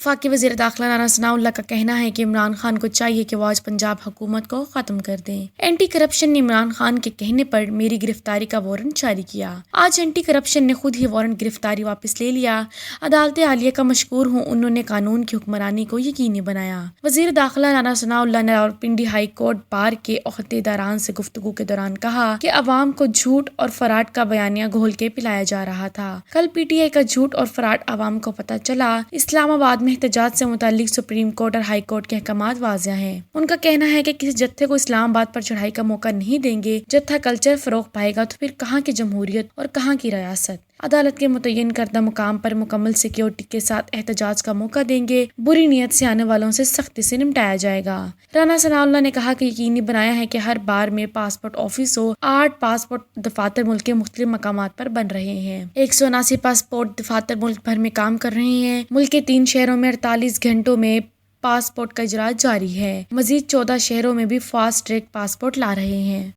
وفاقی وزیر داخلہ رانا ثناءاللہ کا کہنا ہے کہ عمران خان کو چاہیے کہ وہ آج پنجاب حکومت کو ختم کر دیں۔ اینٹی کرپشن نے عمران خان کے کہنے پر میری گرفتاری کا وارنٹ جاری کیا۔ آج اینٹی کرپشن نے خود ہی وارنٹ گرفتاری واپس لے لیا۔ عدالت عالیہ کا مشکور ہوں، انہوں نے قانون کی حکمرانی کو یقینی بنایا۔ وزیر داخلہ رانا ثناءاللہ نے راولپنڈی ہائی کورٹ بار کے عہدیداران سے گفتگو کے دوران کہا کہ عوام کو جھوٹ اور فراڈ کا بیانیہ گھول کے پلایا جا رہا تھا۔ کل پی ٹی آئی کا جھوٹ اور فراڈ عوام کو پتہ چلا۔ اسلام آباد میں احتجاج سے متعلق سپریم کورٹ اور ہائی کورٹ کے احکامات واضح ہیں۔ ان کا کہنا ہے کہ کسی جتھے کو اسلام آباد پر چڑھائی کا موقع نہیں دیں گے۔ جتھا کلچر فروغ پائے گا تو پھر کہاں کی جمہوریت اور کہاں کی ریاست۔ عدالت کے متعین کردہ مقام پر مکمل سیکیورٹی کے ساتھ احتجاج کا موقع دیں گے۔ بری نیت سے آنے والوں سے سختی سے نمٹایا جائے گا۔ رانا ثناءاللہ نے کہا کہ یقینی بنایا ہے کہ ہر بار میں پاسپورٹ آفس ہو۔ 8 پاسپورٹ دفاتر ملک کے مختلف مقامات پر بن رہے ہیں۔ 179 پاسپورٹ دفاتر ملک بھر میں کام کر رہے ہیں۔ ملک کے 3 شہروں میں 48 گھنٹوں میں پاسپورٹ کا اجراء جاری ہے۔ مزید 14 شہروں میں بھی فاسٹ ٹریک پاسپورٹ لا رہے ہیں۔